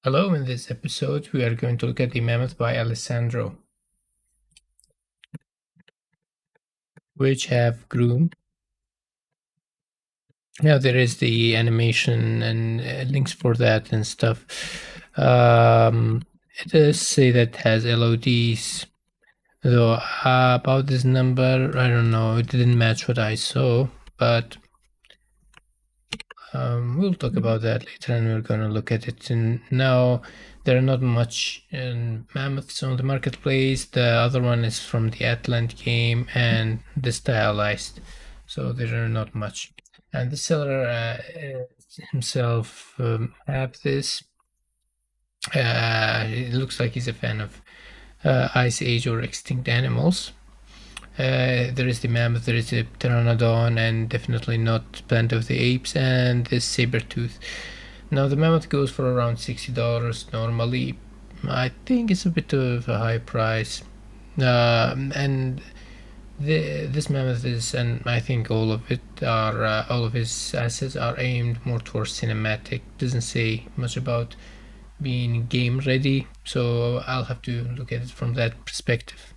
Hello, in this episode we are going to look at the Mammoth by Alessandro, which have Groom. Now there is the animation and links for that and stuff. It does say that has LODs, though about this number, I don't know, it didn't match what I saw, but we'll talk about that later and we're going to look at it. And now there are not much mammoths on the marketplace. The other one is from the Atlant game and the stylized, so there are not much. And the seller himself have this. It looks like he's a fan of Ice Age or extinct animals. There is the mammoth, there is the pteranodon, and definitely not Planet of the Apes, and this saber tooth. Now the mammoth goes for around $60 normally. I think it's a bit of a high price, and this mammoth is, and I think all of his assets are aimed more towards cinematic. Doesn't say much about being game ready, so I'll have to look at it from that perspective.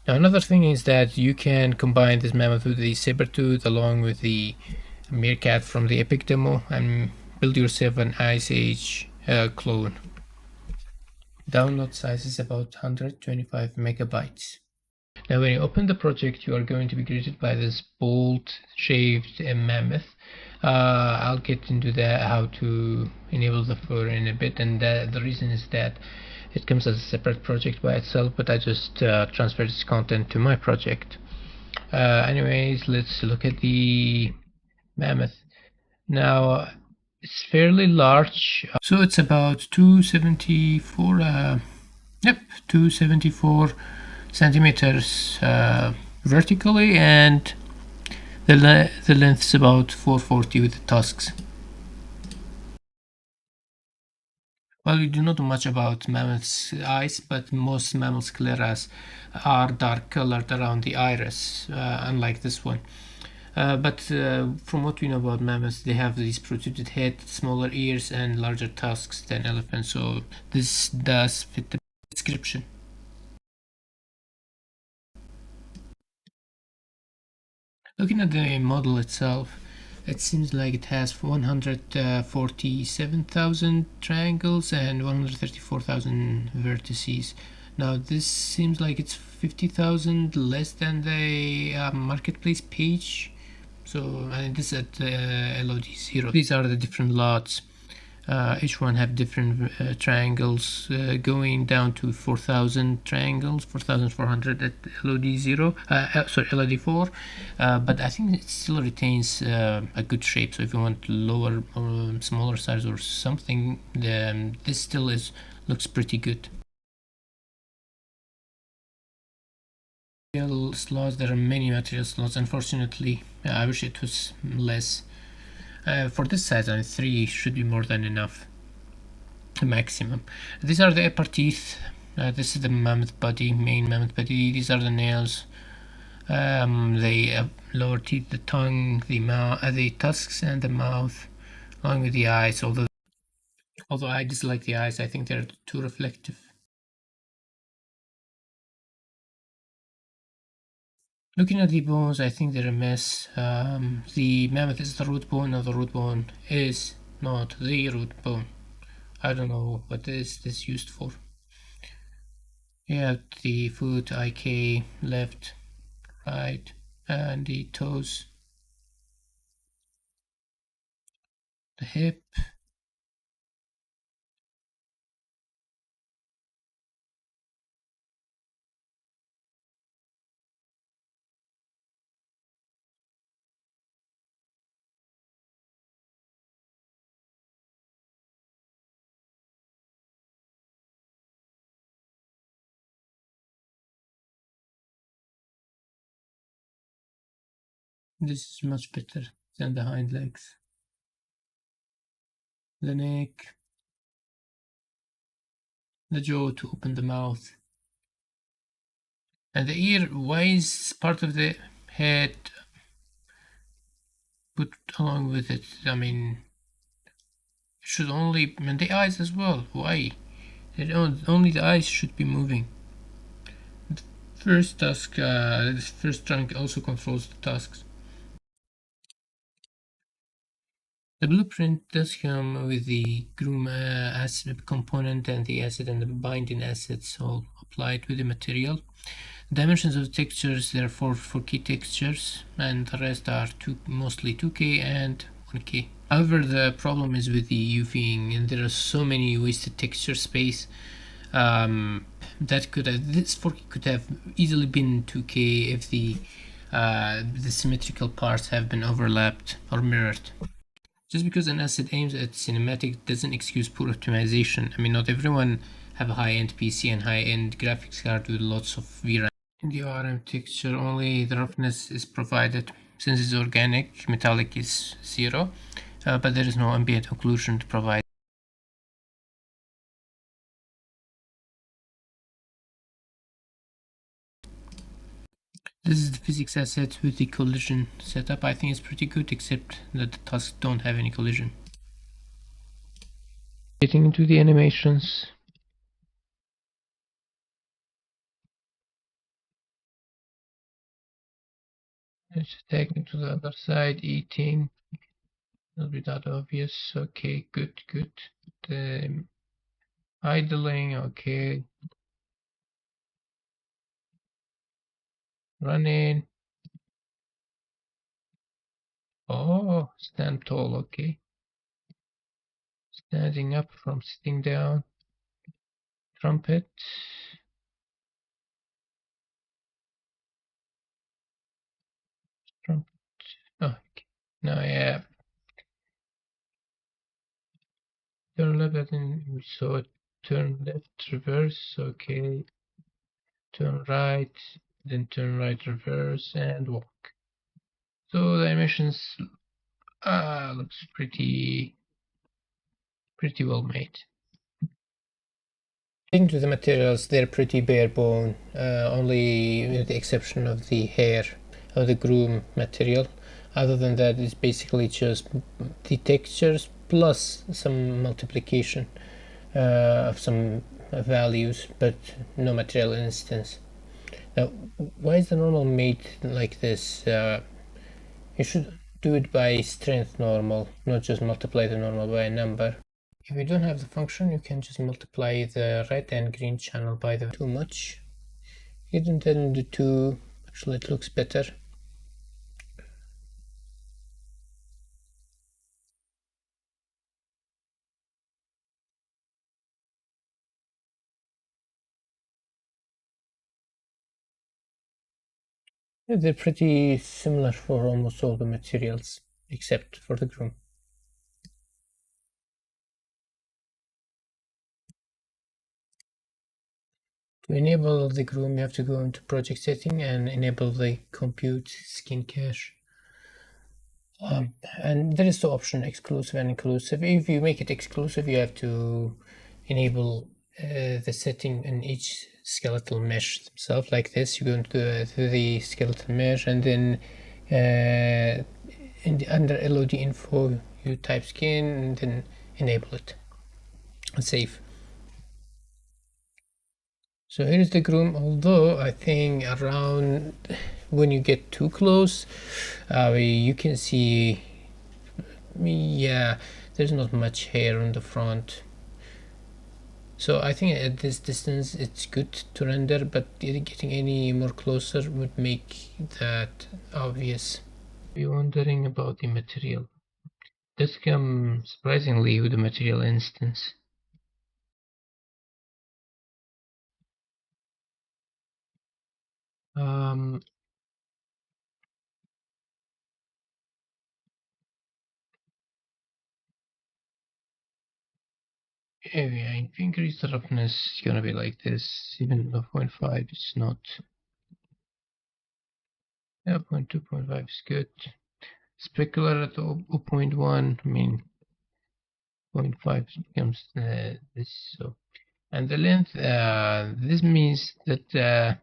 Now another thing is that you can combine this mammoth with the saber-tooth along with the meerkat from the Epic demo and build yourself an Ice Age clone. Download size is about 125 megabytes. Now when you open the project, you are going to be greeted by this bold shaved mammoth. I'll get into that, how to enable the fur in a bit, and the reason is that it comes as a separate project by itself, but I just transferred its content to my project. Anyways, let's look at the mammoth. Now, it's fairly large, so it's about 274, 274 centimeters vertically, and the length is about 440 with the tusks. Well, we do not know much about mammoth's eyes, but most mammal scleras are dark colored around the iris, unlike this one. But from what we know about mammoths, they have these protruded head, smaller ears, and larger tusks than elephants, so this does fit the description. Looking at the model itself, it seems like it has 147,000 triangles and 134,000 vertices. Now this seems like it's 50,000 less than the marketplace page. So this is at LOD 0. These are the different lots. Each one have different triangles going down to 4,000 triangles, 4,400 at LOD 0, LOD 4, but I think it still retains a good shape. So if you want lower or smaller size or something, this still looks pretty good. Material slots, there are many material slots. Unfortunately, I wish it was less. For this size, 3 should be more than enough. Maximum. These are the upper teeth. This is the mammoth body, main mammoth body. These are the nails. The lower teeth, the tongue, the tusks, and the mouth, along with the eyes. Although I dislike the eyes, I think they're too reflective. Looking at the bones, I think they're a mess. The mammoth is the root bone. Now the root bone is not the root bone. I don't know what is this used for. You have the foot, IK, left, right, and the toes, the hip. This is much better than the hind legs. The neck, the jaw to open the mouth, and the ear. Why is part of the head put along with it? I mean, should only, and the eyes as well. Why? Only the eyes should be moving. First task, this first trunk also controls the tasks. The blueprint does come with the Groom acid component and the acid and the binding acids all applied with the material. Dimensions of the textures, there are four key textures, and the rest are mostly 2K and 1K. However, the problem is with the UVing, and there are so many wasted texture space. That this 4K could have easily been 2K if the symmetrical parts have been overlapped or mirrored. Just because an asset aims at cinematic doesn't excuse poor optimization. I mean, not everyone have a high-end PC and high-end graphics card with lots of VRAM. In the ORM texture, only the roughness is provided. Since it's organic, metallic is 0, but there is no ambient occlusion to provide. This is the physics asset with the collision setup. I think it's pretty good, except that the tasks don't have any collision. Getting into the animations. It's taking to the other side, eating. Will be that obvious. Okay, good. The idling, okay. Running. Oh, stand tall, okay. Standing up from sitting down. Trumpet. Trumpet. Oh, okay. Now, yeah. Turn left, and we saw turn left, reverse, okay. Turn right, then turn right, reverse, and walk. So the animations looks pretty well made. Speaking to the materials, they're pretty bare bone, only with the exception of the hair of the Groom material. Other than that, it's basically just the textures plus some multiplication of some values, but no material instance. Now, why is the normal made like this? You should do it by strength normal, not just multiply the normal by a number. If you don't have the function, you can just multiply the red and green channel by the too much. Even then the two, actually it looks better. Yeah, they're pretty similar for almost all the materials, except for the Groom. To enable the Groom, you have to go into project setting and enable the compute skin cache. And there is the option exclusive and inclusive. If you make it exclusive, you have to enable the setting in each skeletal mesh themselves like this. You go into the skeletal mesh, and then under LOD info you type skin and then enable it and save. So here's the Groom, although I think around when you get too close, you can see, yeah, there's not much hair on the front. So I think at this distance it's good to render, but getting any more closer would make that obvious. You're wondering about the material. This comes surprisingly with the material instance. Yeah, I think increase the roughness is gonna be like this. Even 0.5 is not. Yeah, 0.2, 0.5 is good. Specular at 0.1, I mean 0.5 becomes this. So, and the length, this means that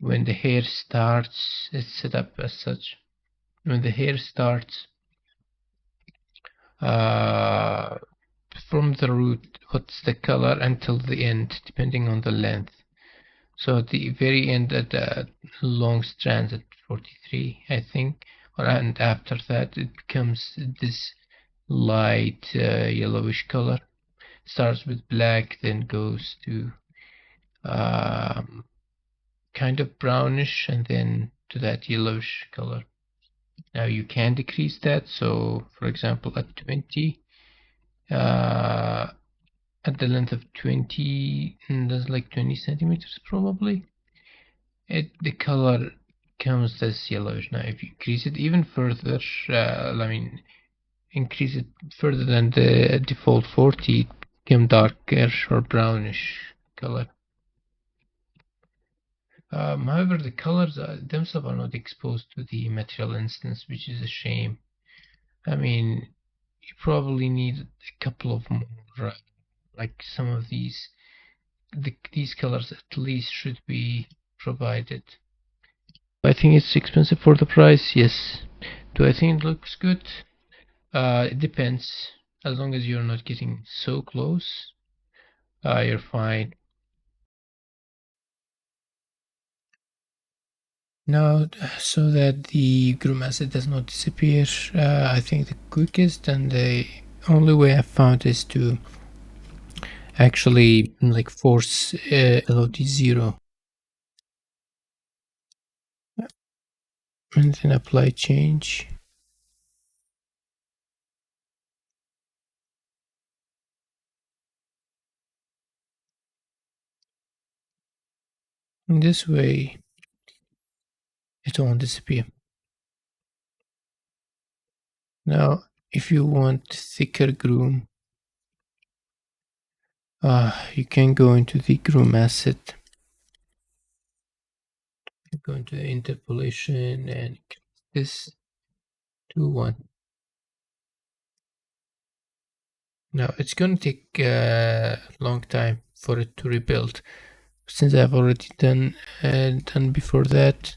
when the hair starts, it's set up as such. When the hair starts, uh, from the root what's the color until the end, depending on the length. So at the very end, at the long strands at 43, I think, and after that it becomes this light yellowish color. Starts with black, then goes to um, kind of brownish, and then to that yellowish color. Now you can decrease that. So, for example, at 20, at the length of 20, that's like 20 centimeters probably. The color comes this yellowish. Now, if you increase it even further, increase it further than the default 40, it become darker or brownish color. However, the colors themselves are not exposed to the material instance, which is a shame. I mean, you probably need a couple of more, like some of these colors at least should be provided. I think it's expensive for the price, yes. Do I think it looks good? It depends. As long as you're not getting so close, you're fine. Now, so that the Groom acid does not disappear, I think the quickest and the only way I've found is to actually like force LOD 0 and then apply change. In this way, it won't disappear. Now, if you want thicker Groom, you can go into the Groom asset, go into the interpolation and this to 1. Now it's going to take a long time for it to rebuild. Since I've already done before that,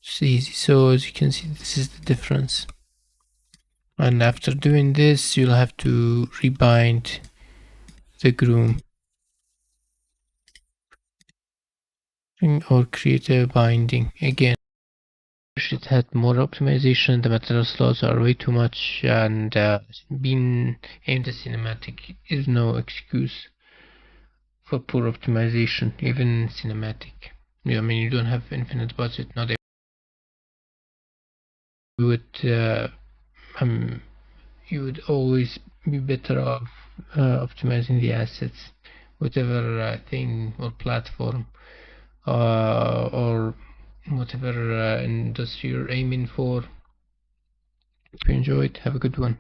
it's easy. So as you can see, this is the difference. And after doing this, you'll have to rebind the Groom or create a binding again. It had more optimization. The material slots are way too much, and being aimed at cinematic is no excuse for poor optimization, even cinematic. I mean, you don't have infinite budget. Not you would you would always be better off optimizing the assets, whatever thing or platform or whatever industry you're aiming for. If you enjoyed, have a good one.